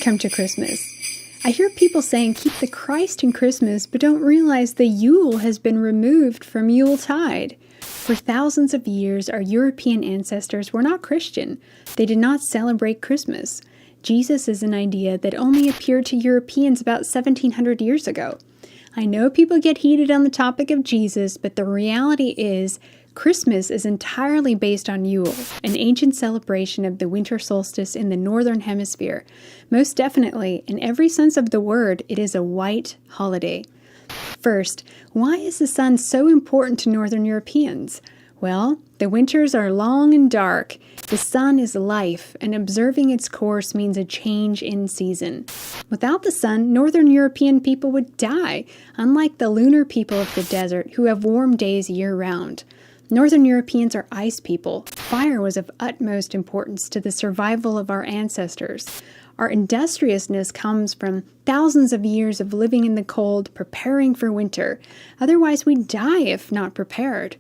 come to Christmas. I hear people saying keep the Christ in Christmas, but don't realize the Yule has been removed from Yuletide. For thousands of years, our European ancestors were not Christian. They did not celebrate Christmas. Jesus is an idea that only appeared to Europeans about 1700 years ago. I know people get heated on the topic of Jesus, but the reality is Christmas is entirely based on Yule, an ancient celebration of the winter solstice in the northern hemisphere. Most definitely, in every sense of the word, it is a white holiday. First, why is the sun so important to northern Europeans? Well, the winters are long and dark. The sun is life, and observing its course means a change in season. Without the sun, northern European people would die, unlike the lunar people of the desert who have warm days year-round. Northern Europeans are ice people. Fire was of utmost importance to the survival of our ancestors. Our industriousness comes from thousands of years of living in the cold, preparing for winter. Otherwise, we'd die if not prepared.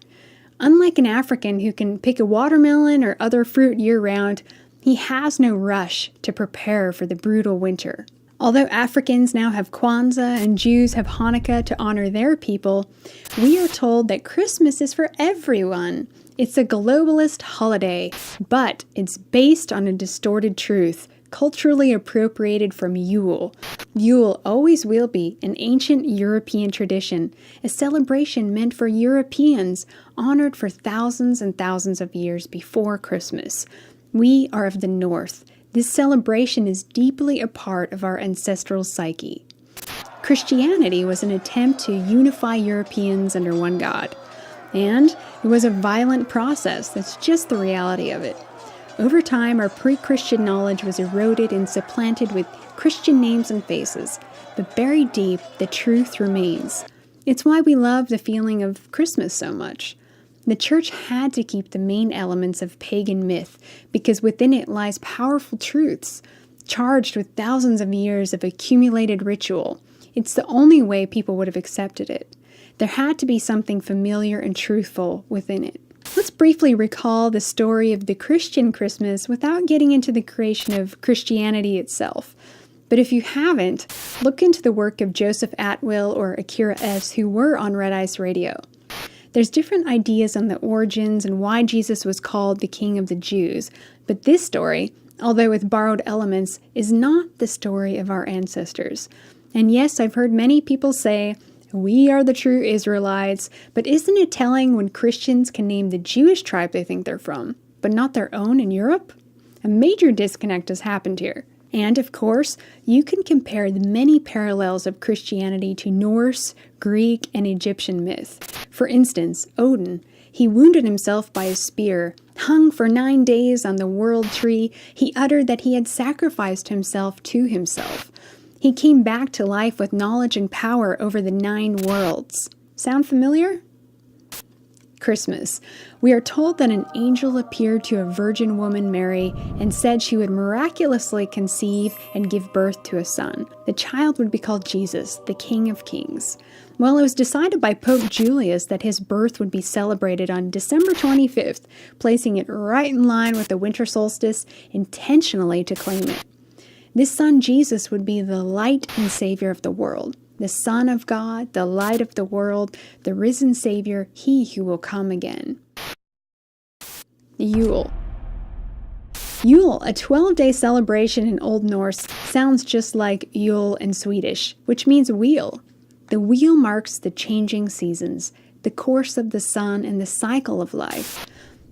Unlike an African who can pick a watermelon or other fruit year-round, he has no rush to prepare for the brutal winter. Although Africans now have Kwanzaa and Jews have Hanukkah to honor their people, we are told that Christmas is for everyone. It's a globalist holiday, but it's based on a distorted truth, culturally appropriated from Yule. Yule always will be an ancient European tradition, a celebration meant for Europeans, honored for thousands and thousands of years before Christmas. We are of the North. This celebration is deeply a part of our ancestral psyche. Christianity was an attempt to unify Europeans under one God, and it was a violent process. That's just the reality of it. Over time, our pre-Christian knowledge was eroded and supplanted with Christian names and faces, but buried deep, the truth remains. It's why we love the feeling of Christmas so much. The church had to keep the main elements of pagan myth because within it lies powerful truths, charged with thousands of years of accumulated ritual. It's the only way people would have accepted it. There had to be something familiar and truthful within it. Let's briefly recall the story of the Christian Christmas without getting into the creation of Christianity itself. But if you haven't, look into the work of Joseph Atwill or Akira S., who were on Red Ice Radio. There's different ideas on the origins and why Jesus was called the King of the Jews, but this story, although with borrowed elements, is not the story of our ancestors. And yes, I've heard many people say, we are the true Israelites, but isn't it telling when Christians can name the Jewish tribe they think they're from, but not their own in Europe? A major disconnect has happened here. And, of course, you can compare the many parallels of Christianity to Norse, Greek, and Egyptian myth. For instance, Odin. He wounded himself by a spear. Hung for 9 days on the world tree, he uttered that he had sacrificed himself to himself. He came back to life with knowledge and power over the 9 worlds. Sound familiar? Christmas. We are told that an angel appeared to a virgin woman, Mary, and said she would miraculously conceive and give birth to a son. The child would be called Jesus, the King of Kings. Well, it was decided by Pope Julius that his birth would be celebrated on December 25th, placing it right in line with the winter solstice, intentionally to claim it. This son Jesus would be the light and savior of the world. The Son of God, the light of the world, the risen Savior, he who will come again. Yule. Yule, a 12-day celebration in Old Norse, sounds just like Yule in Swedish, which means wheel. The wheel marks the changing seasons, the course of the sun, and the cycle of life.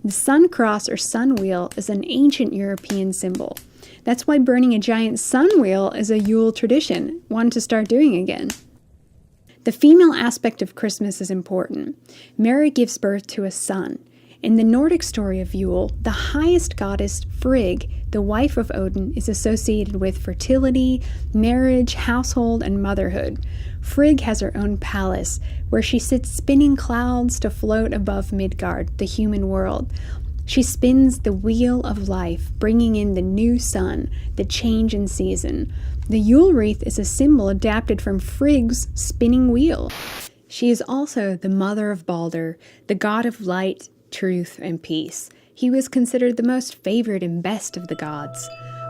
The sun cross or sun wheel is an ancient European symbol. That's why burning a giant sun wheel is a Yule tradition, one to start doing again. The female aspect of Christmas is important. Mary gives birth to a son. In the Nordic story of Yule, the highest goddess, Frigg, the wife of Odin, is associated with fertility, marriage, household, and motherhood. Frigg has her own palace, where she sits spinning clouds to float above Midgard, the human world. She spins the wheel of life, bringing in the new sun, the change in season. The Yule wreath is a symbol adapted from Frigg's spinning wheel. She is also the mother of Balder, the god of light, truth, and peace. He was considered the most favored and best of the gods.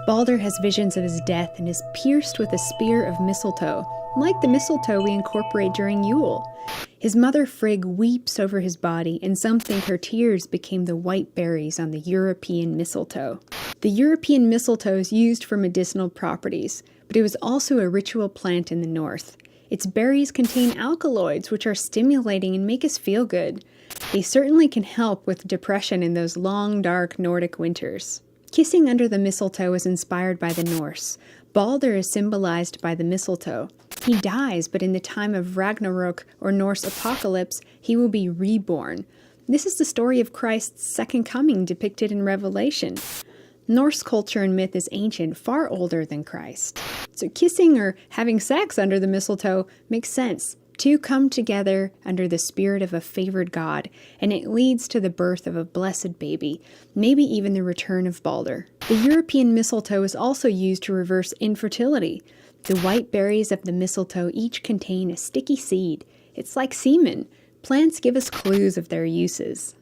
Balder has visions of his death and is pierced with a spear of mistletoe, like the mistletoe we incorporate during Yule. His mother Frigg weeps over his body, and some think her tears became the white berries on the European mistletoe. The European mistletoe is used for medicinal properties, but it was also a ritual plant in the north. Its berries contain alkaloids, which are stimulating and make us feel good. They certainly can help with depression in those long, dark Nordic winters. Kissing under the mistletoe is inspired by the Norse. Balder is symbolized by the mistletoe. He dies, but in the time of Ragnarok or Norse apocalypse, he will be reborn. This is the story of Christ's second coming depicted in Revelation. Norse culture and myth is ancient, far older than Christ. So kissing or having sex under the mistletoe makes sense. Two come together under the spirit of a favored god, and it leads to the birth of a blessed baby, maybe even the return of Balder. The European mistletoe is also used to reverse infertility. The white berries of the mistletoe each contain a sticky seed. It's like semen. Plants give us clues of their uses.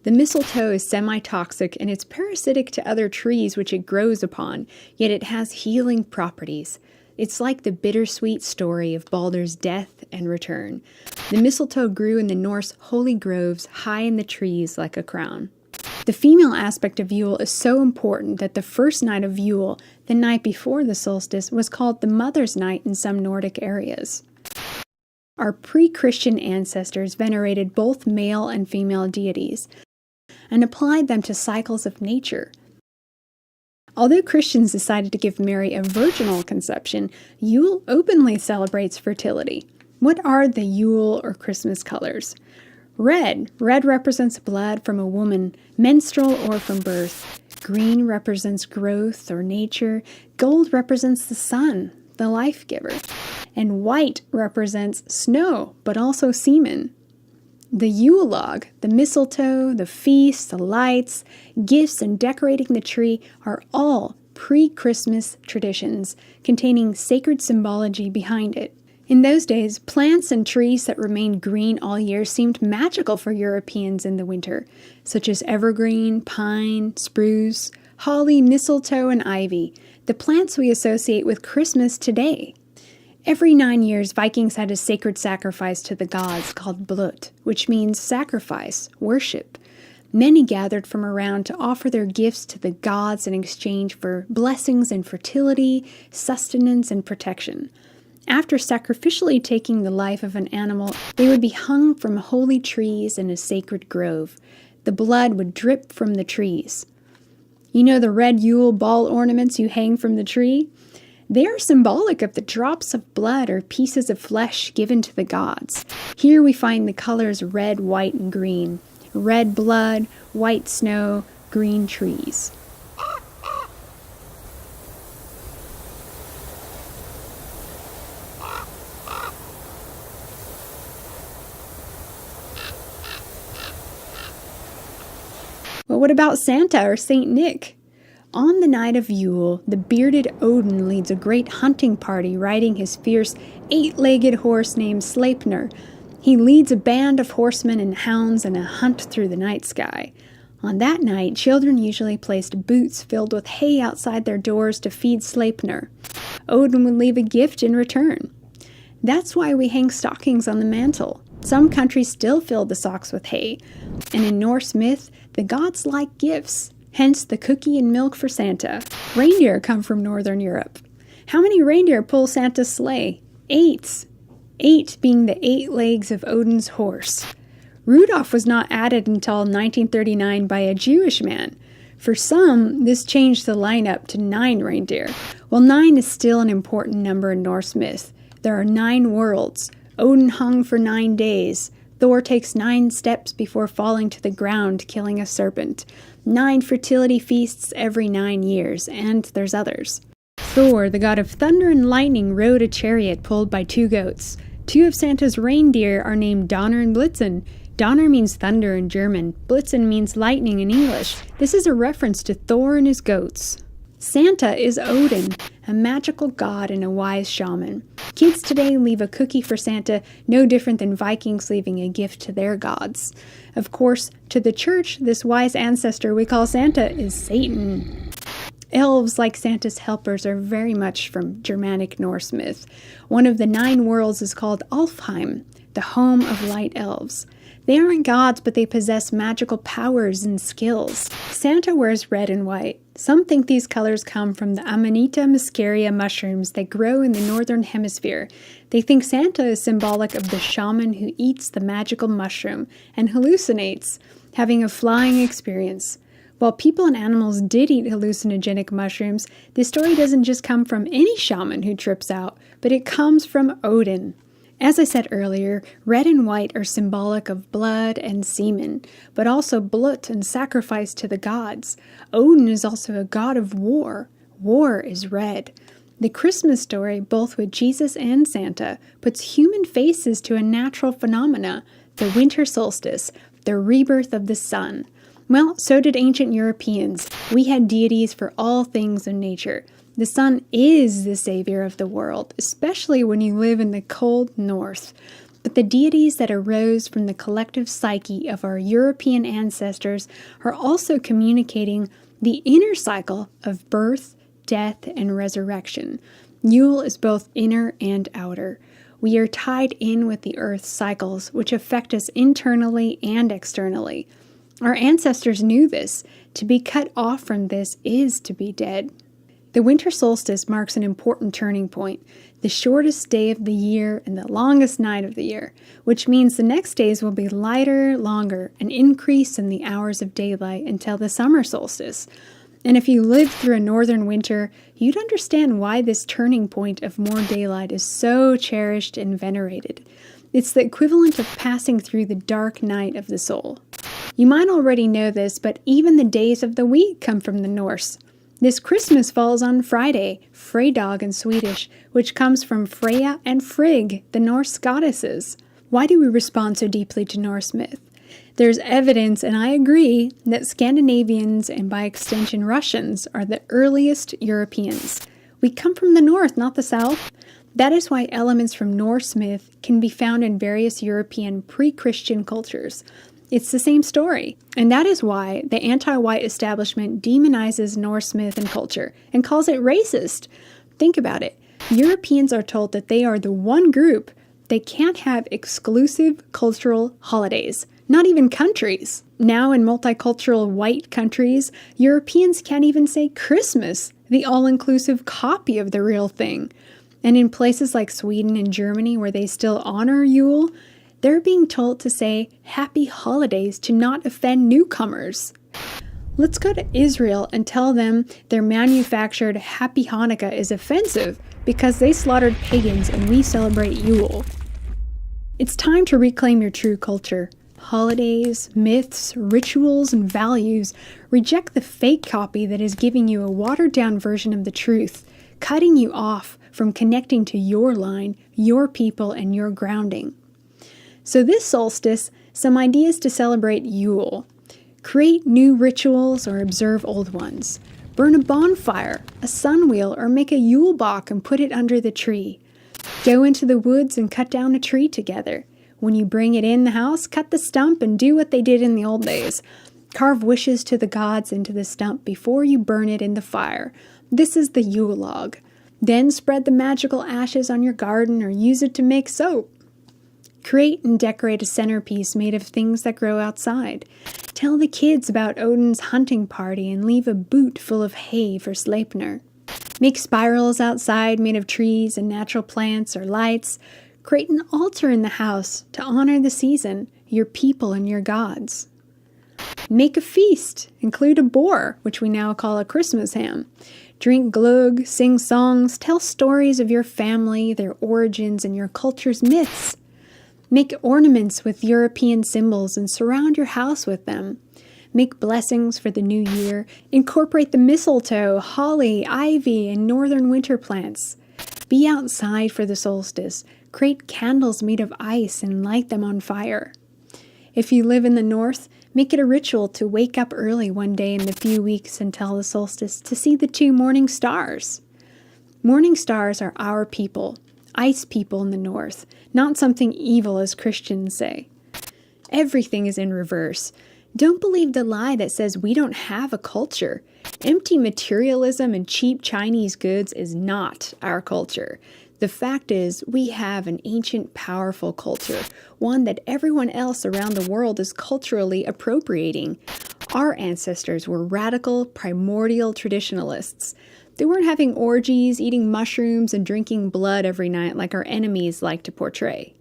The mistletoe is semi-toxic and it's parasitic to other trees which it grows upon, yet it has healing properties. It's like the bittersweet story of Balder's death and return. The mistletoe grew in the Norse holy groves high in the trees like a crown. The female aspect of Yule is so important that the first night of Yule, the night before the solstice, was called the Mother's Night in some Nordic areas. Our pre-Christian ancestors venerated both male and female deities and applied them to cycles of nature. Although Christians decided to give Mary a virginal conception, Yule openly celebrates fertility. What are the Yule or Christmas colors? Red. Red represents blood from a woman, menstrual or from birth. Green represents growth or nature. Gold represents the sun, the life giver. And white represents snow, but also semen. The Yule log, the mistletoe, the feast, the lights, gifts, and decorating the tree are all pre-Christmas traditions containing sacred symbology behind it. In those days, plants and trees that remained green all year seemed magical for Europeans in the winter, such as evergreen, pine, spruce, holly, mistletoe, and ivy, the plants we associate with Christmas today. Every 9 years, Vikings had a sacred sacrifice to the gods called blut, which means sacrifice, worship. Many gathered from around to offer their gifts to the gods in exchange for blessings and fertility, sustenance, and protection. After sacrificially taking the life of an animal, they would be hung from holy trees in a sacred grove. The blood would drip from the trees. You know the red Yule ball ornaments you hang from the tree? They are symbolic of the drops of blood or pieces of flesh given to the gods. Here we find the colors red, white, and green. Red blood, white snow, green trees. Well, what about Santa or Saint Nick? On the night of Yule, the bearded Odin leads a great hunting party riding his fierce 8-legged horse named Sleipnir. He leads a band of horsemen and hounds in a hunt through the night sky. On that night, children usually placed boots filled with hay outside their doors to feed Sleipnir. Odin would leave a gift in return. That's why we hang stockings on the mantle. Some countries still fill the socks with hay, and in Norse myth, the gods like gifts. Hence the cookie and milk for Santa. Reindeer come from Northern Europe. How many reindeer pull Santa's sleigh? 8. 8 being the 8 legs of Odin's horse. Rudolph was not added until 1939 by a Jewish man. For some, this changed the lineup to 9 reindeer. While 9 is still an important number in Norse myth, there are 9 worlds. Odin hung for 9 days. Thor takes 9 steps before falling to the ground, killing a serpent. 9 fertility feasts every 9 years, and there's others. Thor, the god of thunder and lightning, rode a chariot pulled by 2 goats. 2 of Santa's reindeer are named Donner and Blitzen. Donner means thunder in German. Blitzen means lightning in English. This is a reference to Thor and his goats. Santa is Odin, a magical god and a wise shaman. Kids today leave a cookie for Santa, no different than Vikings leaving a gift to their gods. Of course, to the church, this wise ancestor we call Santa is Satan. Elves, like Santa's helpers, are very much from Germanic Norse myth. One of the 9 worlds is called Alfheim, the home of light elves. They aren't gods, but they possess magical powers and skills. Santa wears red and white. Some think these colors come from the Amanita muscaria mushrooms that grow in the northern hemisphere. They think Santa is symbolic of the shaman who eats the magical mushroom and hallucinates, having a flying experience. While people and animals did eat hallucinogenic mushrooms, this story doesn't just come from any shaman who trips out, but it comes from Odin. As I said earlier, red and white are symbolic of blood and semen, but also blood and sacrifice to the gods. Odin is also a god of war. War is red. The Christmas story, both with Jesus and Santa, puts human faces to a natural phenomena, the winter solstice, the rebirth of the sun. Well, so did ancient Europeans. We had deities for all things in nature. The sun is the savior of the world, especially when you live in the cold north. But the deities that arose from the collective psyche of our European ancestors are also communicating the inner cycle of birth, death, and resurrection. Yule is both inner and outer. We are tied in with the earth's cycles, which affect us internally and externally. Our ancestors knew this. To be cut off from this is to be dead. The winter solstice marks an important turning point, the shortest day of the year and the longest night of the year, which means the next days will be lighter, longer, an increase in the hours of daylight until the summer solstice. And if you lived through a northern winter, you'd understand why this turning point of more daylight is so cherished and venerated. It's the equivalent of passing through the dark night of the soul. You might already know this, but even the days of the week come from the Norse. This Christmas falls on Friday, Fredag in Swedish, which comes from Freya and Frigg, the Norse goddesses. Why do we respond so deeply to Norse myth? There's evidence, and I agree, that Scandinavians, and by extension Russians, are the earliest Europeans. We come from the north, not the south. That is why elements from Norse myth can be found in various European pre-Christian cultures. It's the same story, and that is why the anti-white establishment demonizes Norse myth and culture and calls it racist. Think about it. Europeans are told that they are the one group that can't have exclusive cultural holidays, not even countries. Now in multicultural white countries, Europeans can't even say Christmas, the all-inclusive copy of the real thing. And in places like Sweden and Germany where they still honor Yule, they're being told to say happy holidays to not offend newcomers. Let's go to Israel and tell them their manufactured Happy Hanukkah is offensive because they slaughtered pagans and we celebrate Yule. It's time to reclaim your true culture. Holidays, myths, rituals, and values. Reject the fake copy that is giving you a watered-down version of the truth, cutting you off from connecting to your line, your people, and your grounding. So this solstice, some ideas to celebrate Yule. Create new rituals or observe old ones. Burn a bonfire, a sun wheel, or make a Yule bock and put it under the tree. Go into the woods and cut down a tree together. When you bring it in the house, cut the stump and do what they did in the old days. Carve wishes to the gods into the stump before you burn it in the fire. This is the Yule log. Then spread the magical ashes on your garden or use it to make soap. Create and decorate a centerpiece made of things that grow outside. Tell the kids about Odin's hunting party and leave a boot full of hay for Sleipnir. Make spirals outside made of trees and natural plants or lights. Create an altar in the house to honor the season, your people, and your gods. Make a feast. Include a boar, which we now call a Christmas ham. Drink glögg, sing songs, tell stories of your family, their origins, and your culture's myths. Make ornaments with European symbols and surround your house with them. Make blessings for the new year. Incorporate the mistletoe, holly, ivy, and northern winter plants. Be outside for the solstice. Create candles made of ice and light them on fire. If you live in the north, make it a ritual to wake up early one day in the few weeks until the solstice to see the 2 morning stars. Morning stars are our people, ice people in the north, not something evil as Christians say. Everything is in reverse. Don't believe the lie that says we don't have a culture. Empty materialism and cheap Chinese goods is not our culture. The fact is, we have an ancient, powerful culture, one that everyone else around the world is culturally appropriating. Our ancestors were radical, primordial traditionalists. They weren't having orgies, eating mushrooms, and drinking blood every night like our enemies like to portray.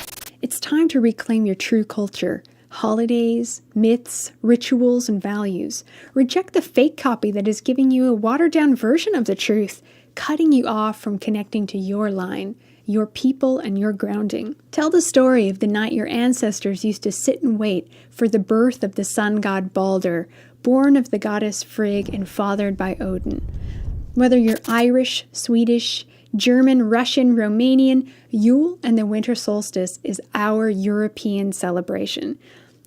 It's time to reclaim your true culture. Holidays, myths, rituals, and values. Reject the fake copy that is giving you a watered-down version of the truth, cutting you off from connecting to your line, your people, and your grounding. Tell the story of the night your ancestors used to sit and wait for the birth of the sun god Balder, born of the goddess Frigg and fathered by Odin. Whether you're Irish, Swedish, German, Russian, Romanian, Yule and the winter solstice is our European celebration.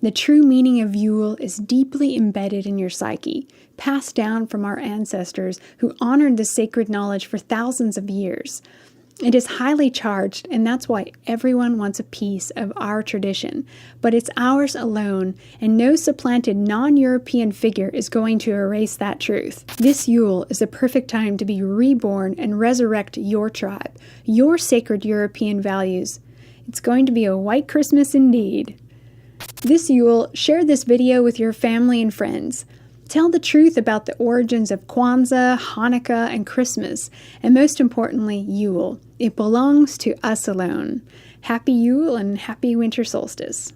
The true meaning of Yule is deeply embedded in your psyche, passed down from our ancestors who honored the sacred knowledge for thousands of years. It is highly charged, and that's why everyone wants a piece of our tradition. But it's ours alone, and no supplanted non-European figure is going to erase that truth. This Yule is a perfect time to be reborn and resurrect your tribe, your sacred European values. It's going to be a white Christmas indeed. This Yule, share this video with your family and friends. Tell the truth about the origins of Kwanzaa, Hanukkah, and Christmas, and most importantly, Yule. It belongs to us alone. Happy Yule and happy winter solstice.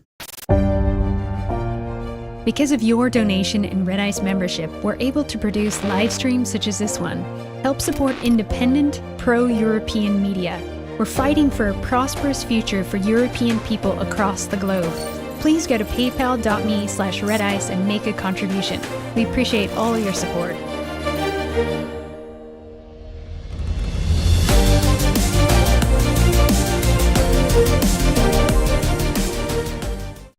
Because of your donation and Red Ice membership, we're able to produce live streams such as this one. Help support independent, pro-European media. We're fighting for a prosperous future for European people across the globe. Please go to paypal.me/redice and make a contribution. We appreciate all your support.